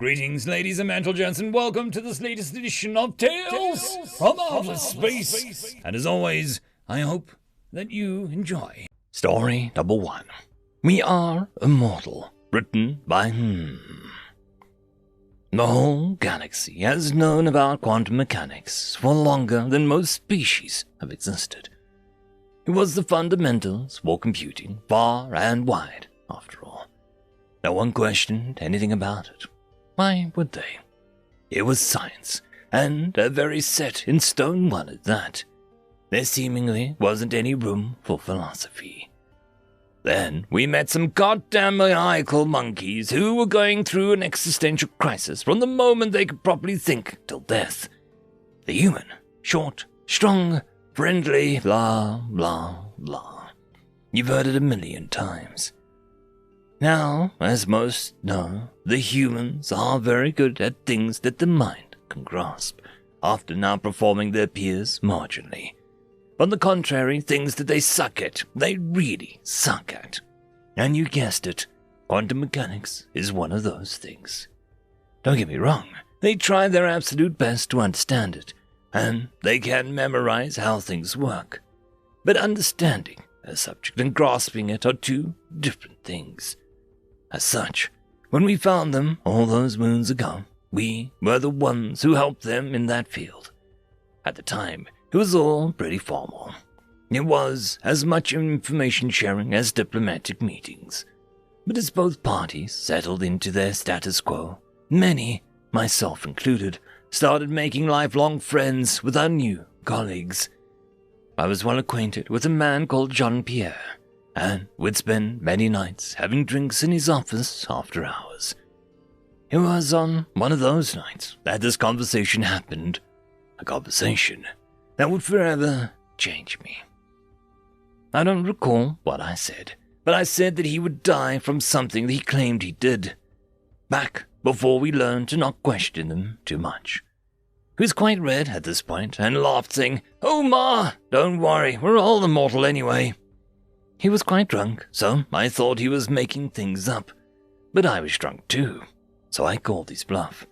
Greetings, ladies and gentlemen, and welcome to this latest edition of Tales from Outer Space. And as always, I hope that you enjoy. Story number 1. We Are Immortal, written by The whole galaxy has known about quantum mechanics for longer than most species have existed. It was the fundamentals for computing far and wide, after all. No one questioned anything about it. Why would they? It was science, and a very set-in-stone one at that. There seemingly wasn't any room for philosophy. Then we met some goddamn maniacal monkeys who were going through an existential crisis from the moment they could properly think till death. The human, short, strong, friendly, blah, blah, blah. You've heard it 1,000,000 times. Now, as most know, the humans are very good at things that the mind can grasp, often outperforming their peers marginally. On the contrary, things that they suck at, they really suck at. And you guessed it, quantum mechanics is one of those things. Don't get me wrong, they try their absolute best to understand it, and they can memorize how things work. But understanding a subject and grasping it are two different things. As such, when we found them all those moons ago, we were the ones who helped them in that field. At the time, it was all pretty formal. It was as much information sharing as diplomatic meetings. But as both parties settled into their status quo, many, myself included, started making lifelong friends with our new colleagues. I was well acquainted with a man called Jean-Pierre, and would spend many nights having drinks in his office after hours. It was on one of those nights that this conversation happened, a conversation that would forever change me. I don't recall what I said, but I said that he would die from something that he claimed he did, back before we learned to not question them too much. He was quite red at this point and laughed, saying, "Oh, Ma, don't worry, we're all immortal anyway." He was quite drunk, so I thought he was making things up. But I was drunk too, so I called his bluff.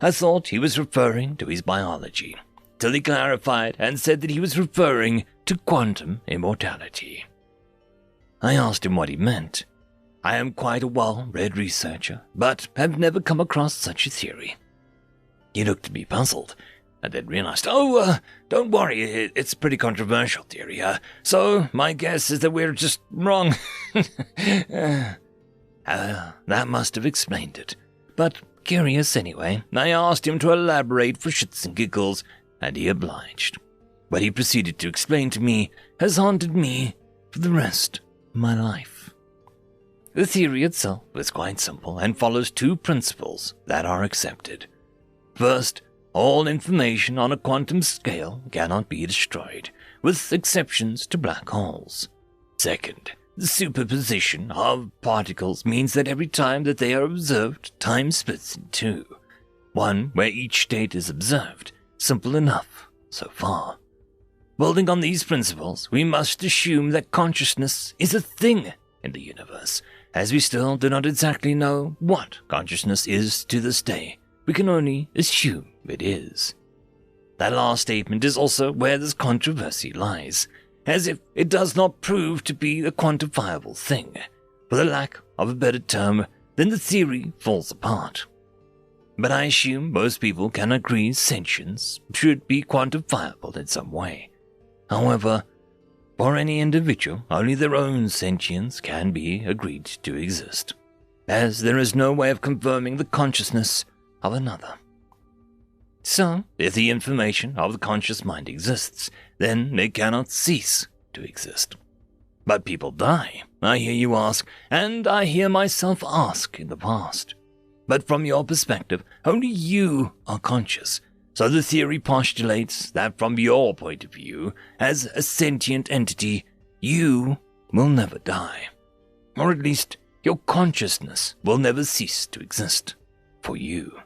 I thought he was referring to his biology, till he clarified and said that he was referring to quantum immortality. I asked him what he meant. I am quite a well-read researcher, but have never come across such a theory. He looked at me puzzled, and then realized, don't worry, it's a pretty controversial theory, so my guess is that we're just wrong. That must have explained it, but curious anyway, I asked him to elaborate for shits and giggles, and he obliged. What he proceeded to explain to me has haunted me for the rest of my life. The theory itself is quite simple and follows two principles that are accepted. First, all information on a quantum scale cannot be destroyed, with exceptions to black holes. Second, the superposition of particles means that every time that they are observed, time splits in two. One where each state is observed. Simple enough, so far. Building on these principles, we must assume that consciousness is a thing in the universe, as we still do not exactly know what consciousness is to this day. We can only assume it is. That last statement is also where this controversy lies, as if it does not prove to be a quantifiable thing. For the lack of a better term, then the theory falls apart. But I assume most people can agree sentience should be quantifiable in some way. However, for any individual, only their own sentience can be agreed to exist, as there is no way of confirming the consciousness of another. So, if the information of the conscious mind exists, then it cannot cease to exist. But people die, I hear you ask, and I hear myself ask in the past. But from your perspective, only you are conscious, so the theory postulates that from your point of view, as a sentient entity, you will never die. Or at least, your consciousness will never cease to exist for you.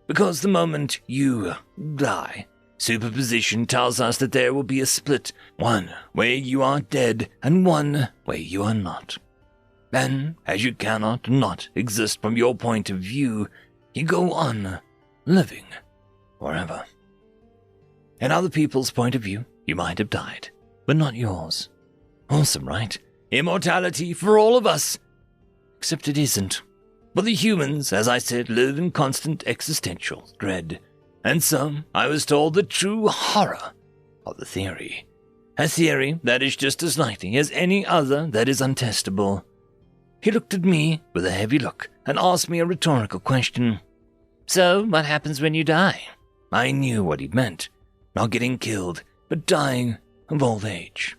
Because the moment you die, superposition tells us that there will be a split, one where you are dead and one where you are not. And as you cannot not exist from your point of view, you go on living forever. In other people's point of view, you might have died, but not yours. Awesome, right? Immortality for all of us. Except it isn't. But the humans, as I said, live in constant existential dread. And so, I was told the true horror of the theory. A theory that is just as likely as any other that is untestable. He looked at me with a heavy look and asked me a rhetorical question. So, what happens when you die? I knew what he meant. Not getting killed, but dying of old age.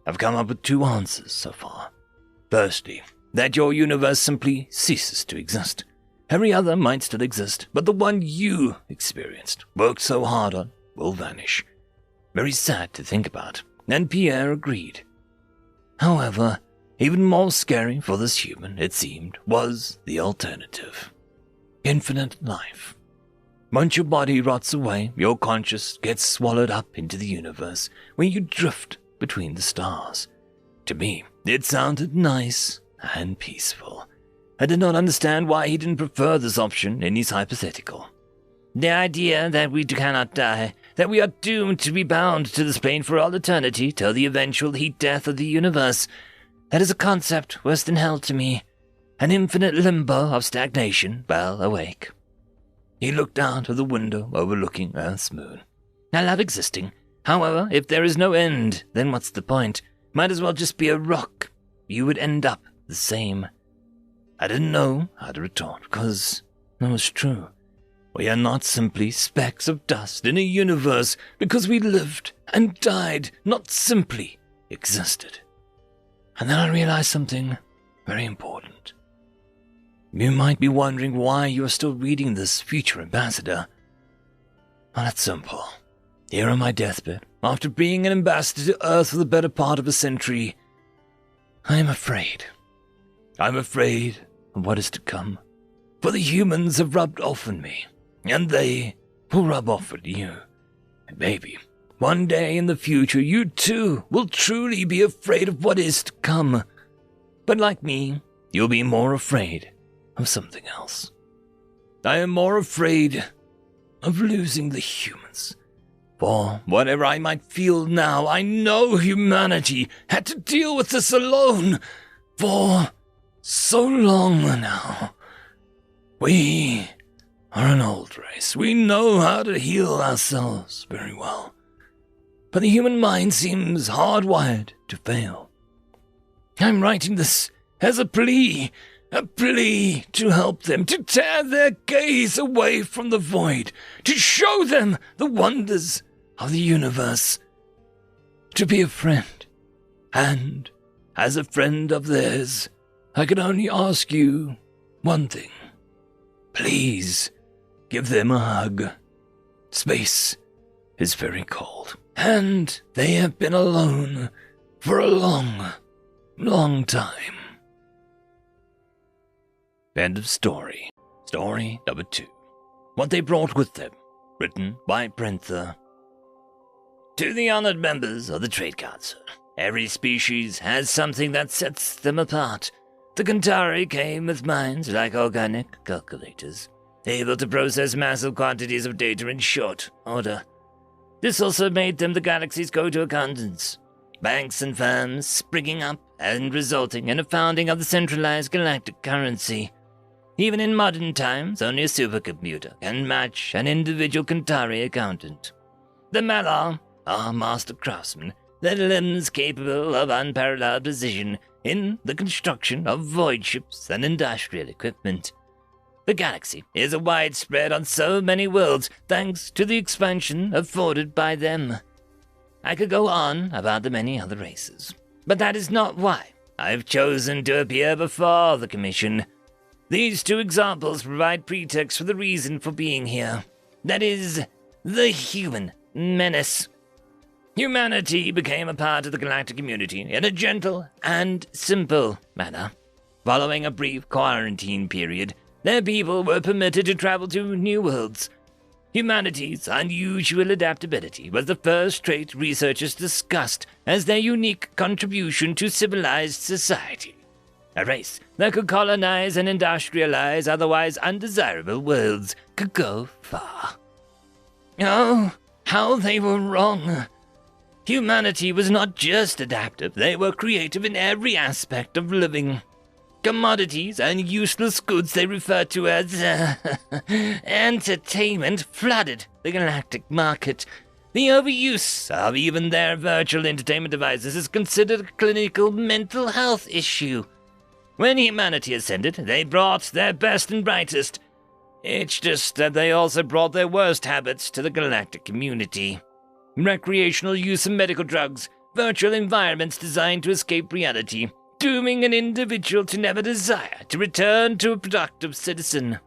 I've come up with 2 answers so far. Firstly, that your universe simply ceases to exist. Every other might still exist, but the one you experienced, worked so hard on, will vanish. Very sad to think about, and Pierre agreed. However, even more scary for this human, it seemed, was the alternative. Infinite life. Once your body rots away, your conscience gets swallowed up into the universe, where you drift between the stars. To me, it sounded nice and peaceful. I did not understand why he didn't prefer this option in his hypothetical. The idea that we cannot die, that we are doomed to be bound to this plane for all eternity till the eventual heat death of the universe, that is a concept worse than hell to me. An infinite limbo of stagnation while awake. He looked out of the window overlooking Earth's moon. I love existing. However, if there is no end, then what's the point? Might as well just be a rock. You would end up the same. I didn't know how to retort, because that was true. We are not simply specks of dust in a universe because we lived and died, not simply existed. And then I realized something very important. You might be wondering why you are still reading this, future ambassador. Well, it's simple. Here on my deathbed, after being an ambassador to Earth for the better part of a century, I am afraid. I'm afraid of what is to come. For the humans have rubbed off on me, and they will rub off on you. And maybe one day in the future you too will truly be afraid of what is to come. But like me, you'll be more afraid of something else. I am more afraid of losing the humans. For whatever I might feel now, I know humanity had to deal with this alone for so long now. We are an old race. We know how to heal ourselves very well. But the human mind seems hardwired to fail. I'm writing this as a plea to help them, to tear their gaze away from the void, to show them the wonders of the universe, to be a friend. And as a friend of theirs, I can only ask you one thing. Please give them a hug. Space is very cold, and they have been alone for a long, long time. End of story. Story number 2. What they brought with them. Written by Brenther. To the honored members of the Trade Council, every species has something that sets them apart. The Kantari came with minds like organic calculators, able to process massive quantities of data in short order. This also made them the galaxy's go-to accountants. Banks and firms springing up and resulting in a founding of the centralized galactic currency. Even in modern times, only a supercomputer can match an individual Kantari accountant. The Malar are master craftsmen, their limbs capable of unparalleled precision in the construction of void ships and industrial equipment. The galaxy is widespread on so many worlds thanks to the expansion afforded by them. I could go on about the many other races, but that is not why I've chosen to appear before the Commission. These 2 examples provide pretext for the reason for being here. That is, the human menace. Humanity became a part of the galactic community in a gentle and simple manner. Following a brief quarantine period, their people were permitted to travel to new worlds. Humanity's unusual adaptability was the first trait researchers discussed as their unique contribution to civilized society. A race that could colonize and industrialize otherwise undesirable worlds could go far. Oh, how they were wrong. Humanity was not just adaptive, they were creative in every aspect of living. Commodities and useless goods they refer to as entertainment flooded the galactic market. The overuse of even their virtual entertainment devices is considered a clinical mental health issue. When humanity ascended, they brought their best and brightest. It's just that they also brought their worst habits to the galactic community. Recreational use of medical drugs, virtual environments designed to escape reality, dooming an individual to never desire to return to a productive citizen.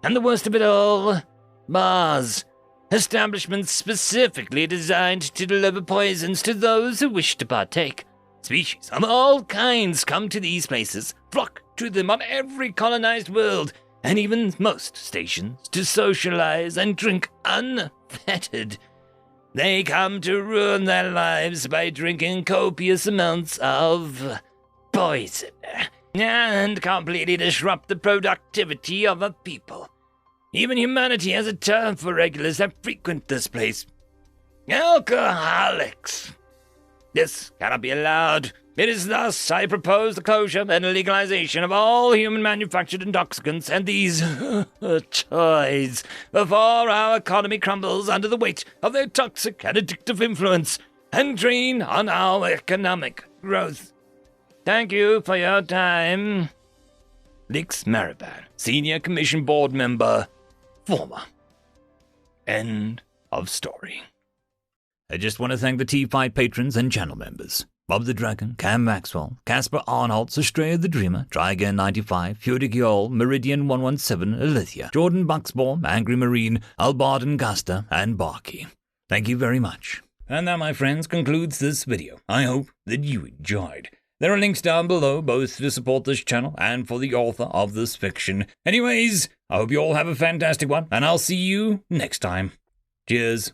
And the worst of it all, bars. Establishments specifically designed to deliver poisons to those who wish to partake. Species of all kinds come to these places, flock to them on every colonized world, and even most stations, to socialize and drink unfettered. They come to ruin their lives by drinking copious amounts of poison, and completely disrupt the productivity of a people. Even humanity has a term for regulars that frequent this place. Alcoholics. This cannot be allowed. It is thus I propose the closure and legalization of all human-manufactured intoxicants and these toys before our economy crumbles under the weight of their toxic and addictive influence and drain on our economic growth. Thank you for your time. Lix Mariban, Senior Commission Board Member, former. End of story. I just want to thank the T5 patrons and channel members. Bob the Dragon, Cam Maxwell, Casper Arnholtz, Estrella the Dreamer, Tryagain95, Fudic Yol, Meridian117, Alithia, Jordan Bucksbaum, Angry Marine, Albarden Gusta, and Barkey. Thank you very much. And that, my friends, concludes this video. I hope that you enjoyed. There are links down below, both to support this channel and for the author of this fiction. Anyways, I hope you all have a fantastic one, and I'll see you next time. Cheers.